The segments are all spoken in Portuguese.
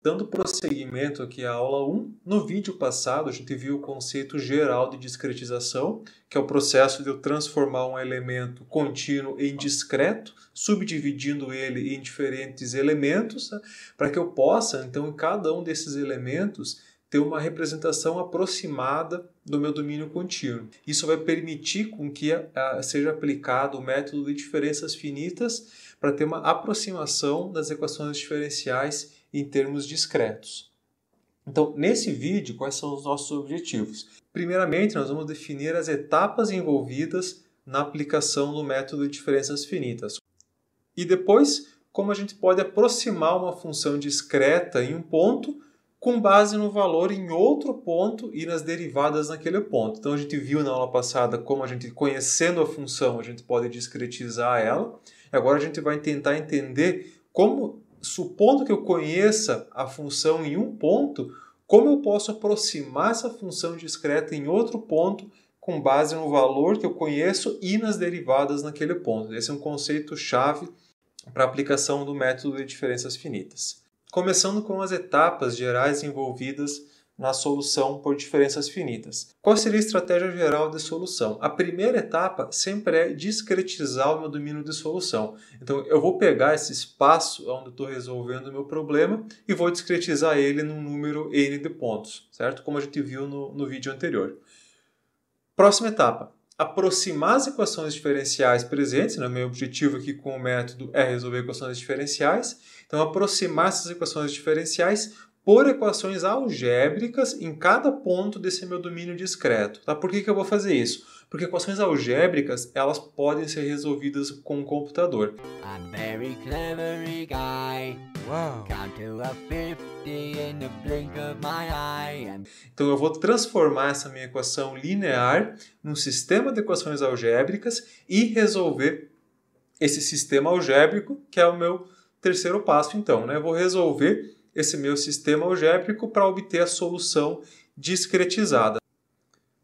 Dando prosseguimento aqui à aula 1, no vídeo passado a gente viu o conceito geral de discretização, que é o processo de eu transformar um elemento contínuo em discreto, subdividindo ele em diferentes elementos, para que eu possa, então, em cada um desses elementos, ter uma representação aproximada do meu domínio contínuo. Isso vai permitir com que seja aplicado o método de diferenças finitas para ter uma aproximação das equações diferenciais em termos discretos. Então, nesse vídeo, quais são os nossos objetivos? Primeiramente, nós vamos definir as etapas envolvidas na aplicação do método de diferenças finitas. E depois, como a gente pode aproximar uma função discreta em um ponto com base no valor em outro ponto e nas derivadas naquele ponto. Então, a gente viu na aula passada como a gente, conhecendo a função, a gente pode discretizar ela. Agora a gente vai tentar entender como, supondo que eu conheça a função em um ponto, como eu posso aproximar essa função discreta em outro ponto com base no valor que eu conheço e nas derivadas naquele ponto. Esse é um conceito-chave para a aplicação do método de diferenças finitas. Começando com as etapas gerais envolvidas na solução por diferenças finitas. Qual seria a estratégia geral de solução? A primeira etapa sempre é discretizar o meu domínio de solução. Então, eu vou pegar esse espaço onde eu estou resolvendo o meu problema e vou discretizar ele num número n de pontos, certo? Como a gente viu no vídeo anterior. Próxima etapa. Aproximar as equações diferenciais presentes. Meu objetivo aqui com o método é resolver equações diferenciais. Então, aproximar essas equações diferenciais por equações algébricas em cada ponto desse meu domínio discreto. Tá? Por que eu vou fazer isso? Porque equações algébricas elas podem ser resolvidas com um computador. I'm very clever guy. Wow. Count to a 50 in the blink of my eye. Então eu vou transformar essa minha equação linear num sistema de equações algébricas e resolver esse sistema algébrico, que é o meu terceiro passo. Então, eu vou resolver esse meu sistema algébrico para obter a solução discretizada.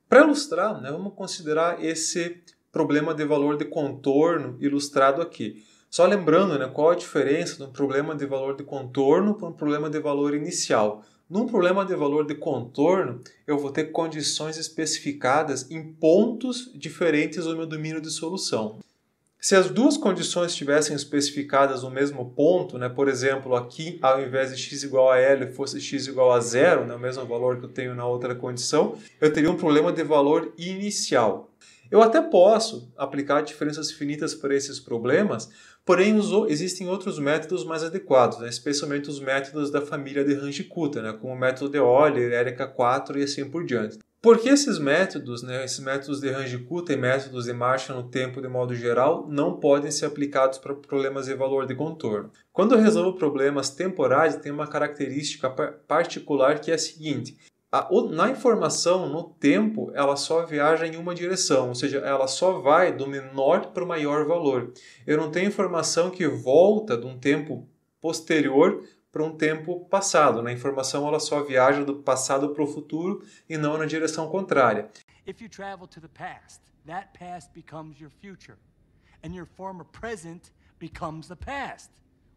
Para ilustrar, vamos considerar esse problema de valor de contorno ilustrado aqui. Só lembrando qual a diferença de um problema de valor de contorno para um problema de valor inicial. Num problema de valor de contorno, eu vou ter condições especificadas em pontos diferentes do meu domínio de solução. Se as duas condições estivessem especificadas no mesmo ponto, por exemplo, aqui ao invés de x igual a L fosse x igual a 0, o mesmo valor que eu tenho na outra condição, eu teria um problema de valor inicial. Eu até posso aplicar diferenças finitas para esses problemas, porém existem outros métodos mais adequados, especialmente os métodos da família de Range-Kutta, como o método de Euler, ERICA4 e assim por diante. Porque esses métodos de Range-Kutta e métodos de marcha no tempo de modo geral, não podem ser aplicados para problemas de valor de contorno. Quando eu resolvo problemas temporais, tem uma característica particular que é a seguinte: na informação, no tempo, ela só viaja em uma direção, ou seja, ela só vai do menor para o maior valor. Eu não tenho informação que volta de um tempo posterior para um tempo passado. Na informação, ela só viaja do passado para o futuro e não na direção contrária. If you travel to the past, that past becomes your future, and your former present becomes the past,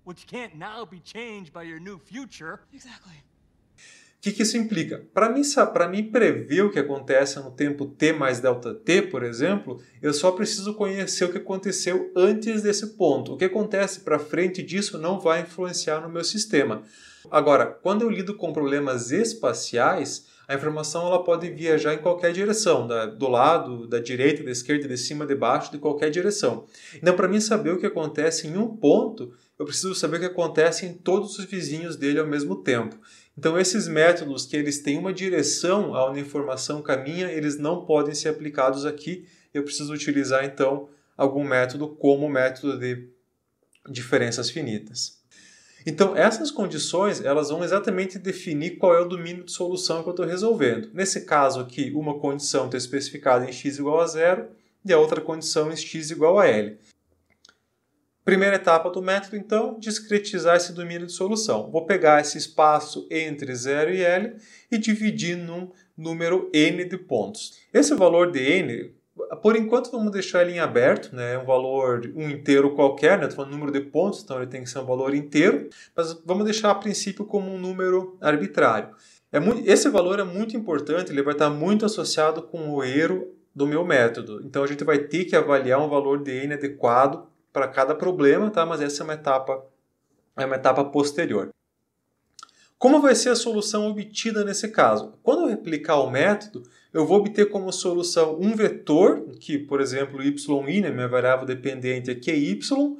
which can't now be changed by your new future. Exactly. O que isso implica? Para mim prever o que acontece no tempo t mais delta t, por exemplo, eu só preciso conhecer o que aconteceu antes desse ponto. O que acontece para frente disso não vai influenciar no meu sistema. Agora, quando eu lido com problemas espaciais, a informação ela pode viajar em qualquer direção, do lado, da direita, da esquerda, de cima, de baixo, de qualquer direção. Então, para mim saber o que acontece em um ponto, eu preciso saber o que acontece em todos os vizinhos dele ao mesmo tempo. Então, esses métodos que eles têm uma direção aonde a informação caminha, eles não podem ser aplicados aqui. Eu preciso utilizar, então, algum método como o método de diferenças finitas. Então, essas condições elas vão exatamente definir qual é o domínio de solução que eu estou resolvendo. Nesse caso aqui, uma condição está especificada em x igual a 0 e a outra condição em x igual a L. Primeira etapa do método, então, discretizar esse domínio de solução. Vou pegar esse espaço entre 0 e L e dividir num número n de pontos. Esse valor de n, Por enquanto vamos deixar ele em aberto, né? É um valor, um inteiro qualquer, né? Estou falando número de pontos, então ele tem que ser um valor inteiro, mas vamos deixar a princípio como um número arbitrário. Esse valor é muito importante, ele vai estar muito associado com o erro do meu método. Então a gente vai ter que avaliar um valor de n adequado para cada problema, tá? Mas essa é uma etapa posterior. Como vai ser a solução obtida nesse caso? Quando eu replicar o método, eu vou obter como solução um vetor, que, por exemplo, yi, né, minha variável dependente aqui é y,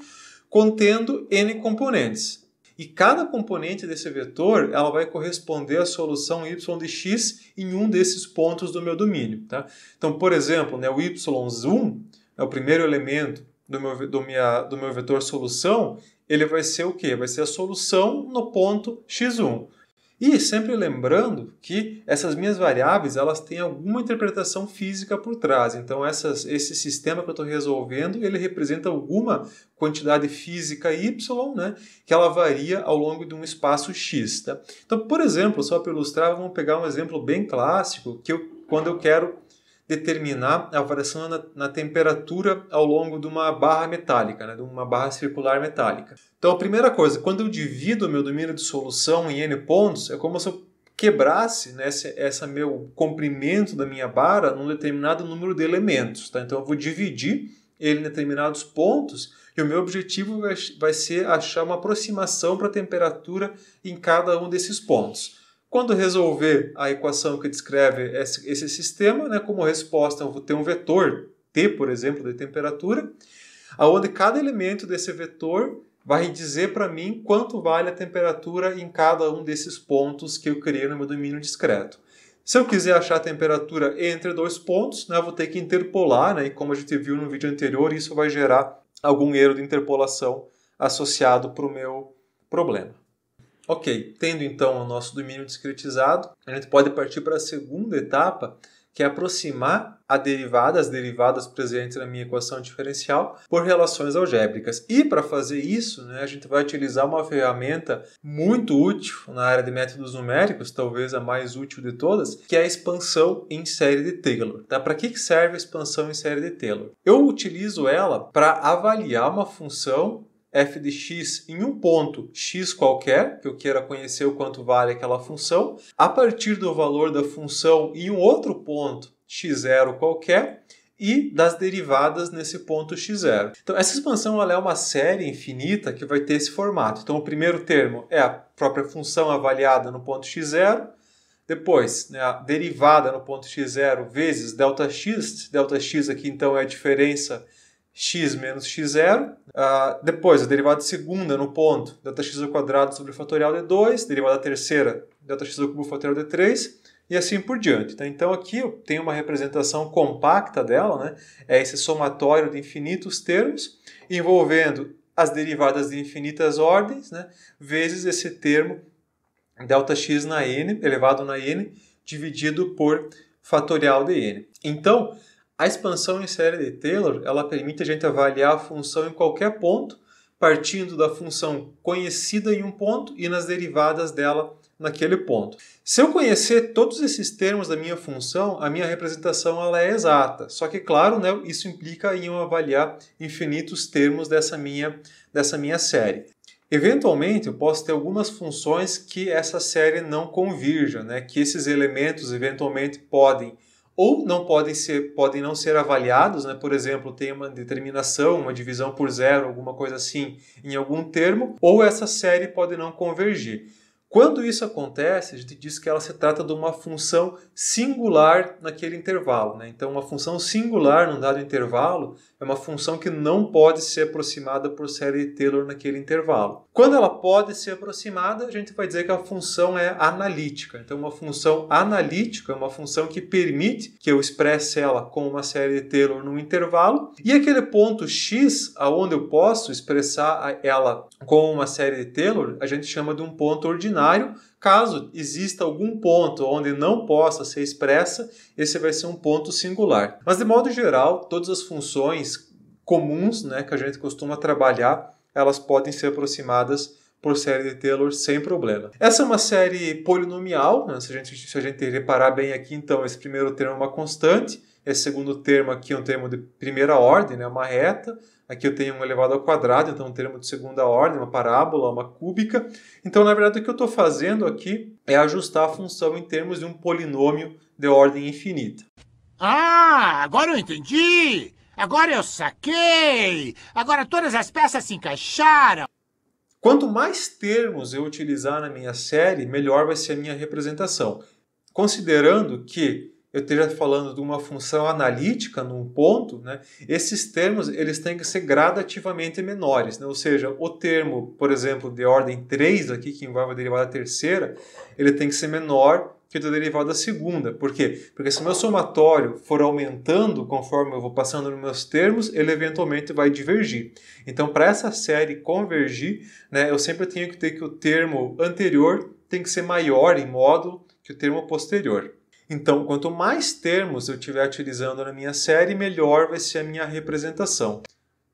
contendo n componentes. E cada componente desse vetor ela vai corresponder à solução y de x em um desses pontos do meu domínio. Tá? Então, por exemplo, né, o y1 é o primeiro elemento do meu vetor solução, ele vai ser o quê? Vai ser a solução no ponto x1. E sempre lembrando que essas minhas variáveis elas têm alguma interpretação física por trás. Então esse sistema que eu estou resolvendo, ele representa alguma quantidade física y, né, que ela varia ao longo de um espaço x. Tá? Então, por exemplo, só para ilustrar, vamos pegar um exemplo bem clássico, quando eu quero determinar a variação na temperatura ao longo de uma barra metálica, né, de uma barra circular metálica. Então, a primeira coisa, quando eu divido o meu domínio de solução em n pontos, é como se eu quebrasse, né, esse meu comprimento da minha barra num determinado número de elementos. Tá? Então, eu vou dividir ele em determinados pontos e o meu objetivo vai ser achar uma aproximação para a temperatura em cada um desses pontos. Quando resolver a equação que descreve esse sistema, né, como resposta eu vou ter um vetor t, por exemplo, de temperatura, onde cada elemento desse vetor vai dizer para mim quanto vale a temperatura em cada um desses pontos que eu criei no meu domínio discreto. Se eu quiser achar a temperatura entre dois pontos, né, eu vou ter que interpolar, né, e como a gente viu no vídeo anterior, isso vai gerar algum erro de interpolação associado para o meu problema. Ok, tendo então o nosso domínio discretizado, a gente pode partir para a segunda etapa, que é aproximar as derivadas presentes na minha equação diferencial, por relações algébricas. E para fazer isso, né, a gente vai utilizar uma ferramenta muito útil na área de métodos numéricos, talvez a mais útil de todas, que é a expansão em série de Taylor. Tá? Para que serve a expansão em série de Taylor? Eu utilizo ela para avaliar uma função f de x em um ponto x qualquer, que eu queira conhecer o quanto vale aquela função, a partir do valor da função em um outro ponto x0 qualquer e das derivadas nesse ponto x0. Então, essa expansão ela é uma série infinita que vai ter esse formato. Então, o primeiro termo é a própria função avaliada no ponto x0, depois, né, a derivada no ponto x0 vezes ΔX aqui então é a diferença x menos x0. Depois, a derivada segunda no ponto Δx² sobre o fatorial de 2, derivada terceira Δx³ fatorial de 3, e assim por diante. Tá? Então aqui eu tenho uma representação compacta dela, né? É esse somatório de infinitos termos, envolvendo as derivadas de infinitas ordens, né? Vezes esse termo Δx na n, elevado na n, dividido por fatorial de n. Então, a expansão em série de Taylor, ela permite a gente avaliar a função em qualquer ponto, partindo da função conhecida em um ponto e nas derivadas dela naquele ponto. Se eu conhecer todos esses termos da minha função, a minha representação ela é exata. Só que, claro, né, isso implica em eu avaliar infinitos termos dessa minha série. Eventualmente, eu posso ter algumas funções que essa série não convirja, né, que esses elementos eventualmente podem não ser avaliados, né? Por exemplo, tem uma determinação, uma divisão por zero, alguma coisa assim, em algum termo, ou essa série pode não convergir. Quando isso acontece, a gente diz que ela se trata de uma função singular naquele intervalo. Né? Então, uma função singular num dado intervalo é uma função que não pode ser aproximada por série de Taylor naquele intervalo. Quando ela pode ser aproximada, a gente vai dizer que a função é analítica. Então, uma função analítica é uma função que permite que eu expresse ela com uma série de Taylor num intervalo, e aquele ponto x, aonde eu posso expressar ela com uma série de Taylor, a gente chama de um ponto ordinário. Caso exista algum ponto onde não possa ser expressa, esse vai ser um ponto singular. Mas, de modo geral, todas as funções comuns, né, que a gente costuma trabalhar, elas podem ser aproximadas por série de Taylor sem problema. Essa é uma série polinomial, né? Se a gente reparar bem aqui, então, esse primeiro termo é uma constante, Esse segundo termo aqui é um termo de primeira ordem, né? Uma reta. Aqui eu tenho um elevado ao quadrado, então um termo de segunda ordem, uma parábola, uma cúbica. Então, na verdade, o que eu estou fazendo aqui é ajustar a função em termos de um polinômio de ordem infinita. Ah, agora eu entendi! Agora eu saquei! Agora todas as peças se encaixaram! Quanto mais termos eu utilizar na minha série, melhor vai ser a minha representação. Considerando que eu esteja falando de uma função analítica num ponto, né, esses termos eles têm que ser gradativamente menores. Né? Ou seja, o termo, por exemplo, de ordem 3, aqui, que envolve a derivada terceira, ele tem que ser menor que o da derivada segunda. Por quê? Porque se o meu somatório for aumentando conforme eu vou passando nos meus termos, ele eventualmente vai divergir. Então, para essa série convergir, né, eu sempre tenho que ter que o termo anterior tem que ser maior em módulo que o termo posterior. Então, quanto mais termos eu estiver utilizando na minha série, melhor vai ser a minha representação.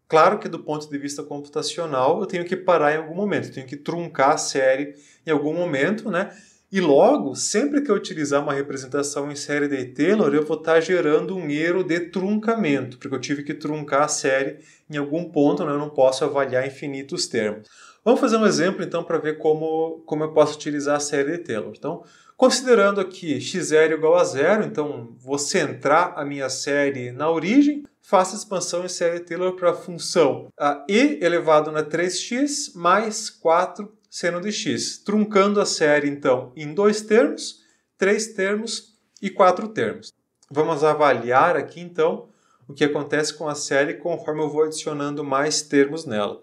Claro que do ponto de vista computacional, eu tenho que parar em algum momento, eu tenho que truncar a série em algum momento, né? E logo, sempre que eu utilizar uma representação em série de Taylor, eu vou estar gerando um erro de truncamento, porque eu tive que truncar a série em algum ponto, né? Eu não posso avaliar infinitos termos. Vamos fazer um exemplo, então, para ver como eu posso utilizar a série de Taylor. Então, considerando aqui x0 igual a zero, então vou centrar a minha série na origem, faço a expansão em série de Taylor para a função e elevado na 3x mais 4 seno de x, truncando a série, então, em 2 termos, 3 termos e 4 termos. Vamos avaliar aqui, então, o que acontece com a série conforme eu vou adicionando mais termos nela.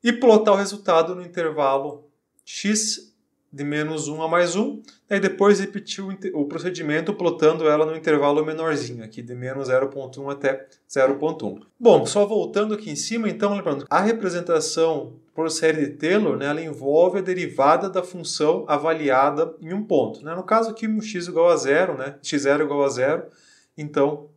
E plotar o resultado no intervalo x de menos 1 a mais 1, e depois repetir o procedimento plotando ela no intervalo menorzinho, aqui de menos 0,1 até 0,1. Bom, só voltando aqui em cima, então, lembrando, a representação por série de Taylor, né, ela envolve a derivada da função avaliada em um ponto. Né? No caso aqui, x igual a zero, né? x0 igual a zero, então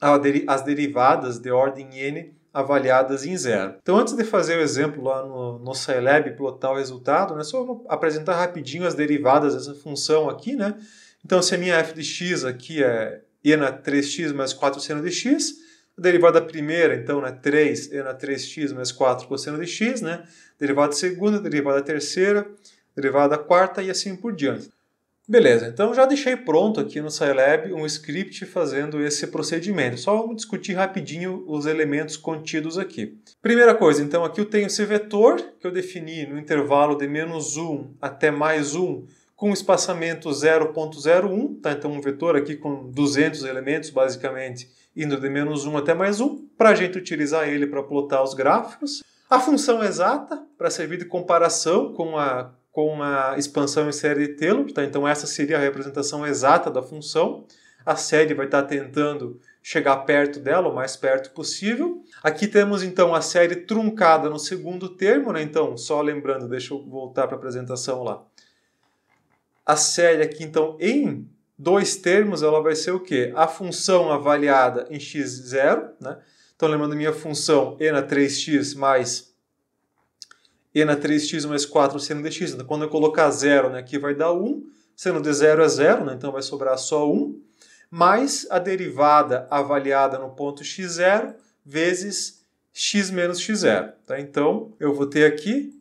as derivadas de ordem n avaliadas em zero. Então, antes de fazer o exemplo lá no Scilab e plotar o resultado, né, só vou apresentar rapidinho as derivadas dessa função aqui. Né? Então, se a minha f de x aqui é e na 3x mais 4 seno de x, a derivada primeira, então, é 3 e na 3x mais 4 cosseno de x, né? Derivada segunda, derivada terceira, derivada quarta e assim por diante. Beleza, então já deixei pronto aqui no Scilab um script fazendo esse procedimento. Só vamos discutir rapidinho os elementos contidos aqui. Primeira coisa, então aqui eu tenho esse vetor que eu defini no intervalo de menos 1 até mais 1 com espaçamento 0,01, tá? Então um vetor aqui com 200 elementos basicamente indo de menos 1 até mais 1, para a gente utilizar ele para plotar os gráficos. A função exata para servir de comparação com a expansão em série de Taylor, tá? Então essa seria a representação exata da função. A série vai estar tentando chegar perto dela, o mais perto possível. Aqui temos então a série truncada no segundo termo, né? Então, só lembrando, deixa eu voltar para a apresentação lá. A série aqui então em 2 termos, ela vai ser o quê? A função avaliada em x0, né? Então lembrando a minha função e na 3x mais e na 3x mais 4 seno de x. Então, quando eu colocar 0, né, aqui vai dar 1. Seno de 0 é 0, né, então vai sobrar só 1. Mais a derivada avaliada no ponto x0 vezes x menos x0. Tá? Então, eu vou ter aqui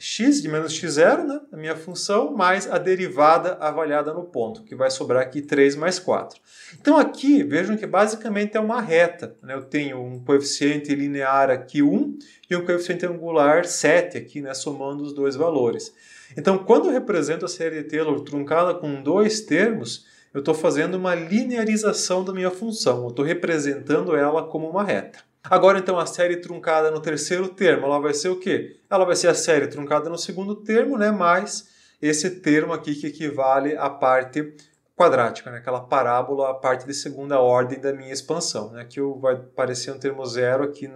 x de menos x0, né, a minha função, mais a derivada avaliada no ponto, que vai sobrar aqui 3 mais 4. Então aqui, vejam que basicamente é uma reta. Né? Eu tenho um coeficiente linear aqui 1 e um coeficiente angular 7 aqui, né, somando os dois valores. Então quando eu represento a série de Taylor truncada com 2 termos, eu estou fazendo uma linearização da minha função. Eu estou representando ela como uma reta. Agora, então, a série truncada no terceiro termo, ela vai ser o quê? Ela vai ser a série truncada no segundo termo, né, mais esse termo aqui que equivale à parte quadrática, né, aquela parábola, a parte de segunda ordem da minha expansão. Né, aqui vai aparecer um termo zero aqui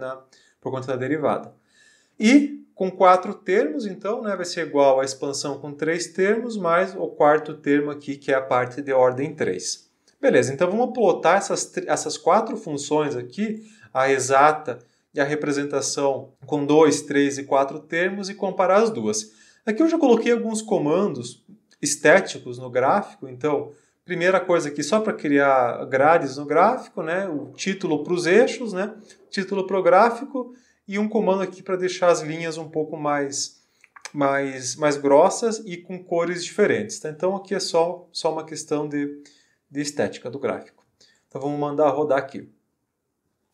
por conta da derivada. E com 4 termos, então, né, vai ser igual à expansão com 3 termos, mais o quarto termo aqui, que é a parte de ordem 3. Beleza, então vamos plotar essas 4 funções aqui, a exata e a representação com 2, 3 e 4 termos e comparar as duas. Aqui eu já coloquei alguns comandos estéticos no gráfico, então Primeira coisa aqui, só para criar grades no gráfico, né? O título para os eixos, né? Título para o gráfico e um comando aqui para deixar as linhas um pouco mais grossas e com cores diferentes. Tá? Então aqui é só uma questão de estética do gráfico. Então vamos mandar rodar aqui.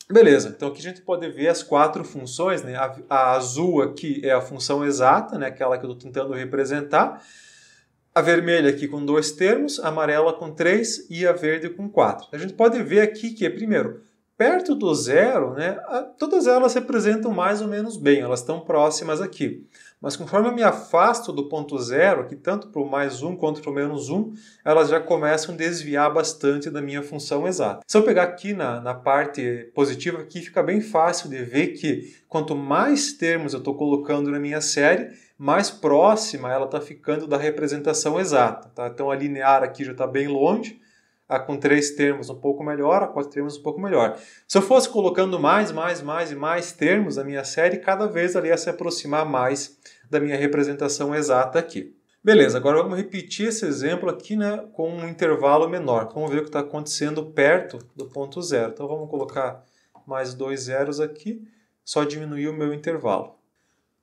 Beleza, então aqui a gente pode ver as 4 funções, né? A azul aqui é a função exata, né? Aquela que eu estou tentando representar. A vermelha aqui com 2 termos, a amarela com 3 e a verde com 4. A gente pode ver aqui que, primeiro, perto do zero, né, todas elas representam mais ou menos bem, elas estão próximas aqui. Mas conforme eu me afasto do ponto zero, aqui tanto para o mais 1 quanto para o menos 1, elas já começam a desviar bastante da minha função exata. Se eu pegar aqui na parte positiva, aqui fica bem fácil de ver que quanto mais termos eu estou colocando na minha série, mais próxima ela está ficando da representação exata. Tá? Então a linear aqui já está bem longe, a com 3 termos um pouco melhor, a 4 termos um pouco melhor. Se eu fosse colocando mais e mais termos na minha série, cada vez ela ia se aproximar mais da minha representação exata aqui. Beleza, agora vamos repetir esse exemplo aqui, né, com um intervalo menor. Vamos ver o que está acontecendo perto do ponto zero. Então vamos colocar mais 2 zeros aqui, só diminuir o meu intervalo.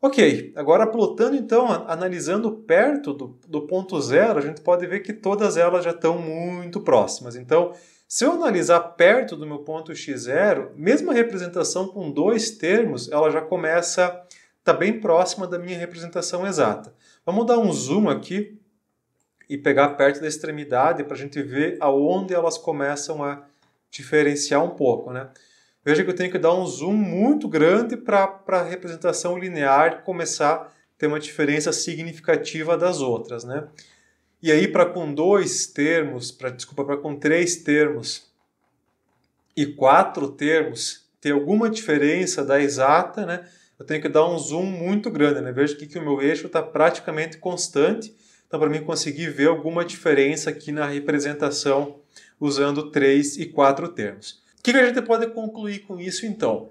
Ok, agora plotando então, analisando perto do ponto zero, a gente pode ver que todas elas já estão muito próximas. Então, se eu analisar perto do meu ponto x0, mesmo a representação com 2 termos, ela já começa a estar bem próxima da minha representação exata. Vamos dar um zoom aqui e pegar perto da extremidade para a gente ver aonde elas começam a diferenciar um pouco, né? Veja que eu tenho que dar um zoom muito grande para a representação linear começar a ter uma diferença significativa das outras, né? E aí, para com 2 termos, para com 3 termos e 4 termos, ter alguma diferença da exata, né? Eu tenho que dar um zoom muito grande, né? Veja que o meu eixo está praticamente constante, então para mim conseguir ver alguma diferença aqui na representação usando 3 e 4 termos. O que a gente pode concluir com isso, então?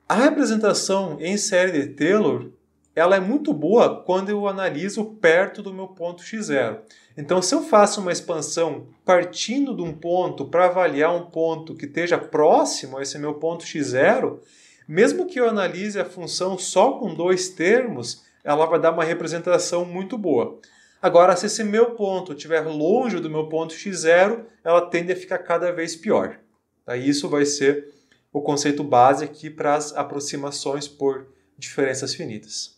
A representação em série de Taylor ela é muito boa quando eu analiso perto do meu ponto x0. Então, se eu faço uma expansão partindo de um ponto para avaliar um ponto que esteja próximo a esse meu ponto x0, mesmo que eu analise a função só com 2 termos, ela vai dar uma representação muito boa. Agora, se esse meu ponto estiver longe do meu ponto x0, ela tende a ficar cada vez pior. Isso vai ser o conceito base aqui para as aproximações por diferenças finitas.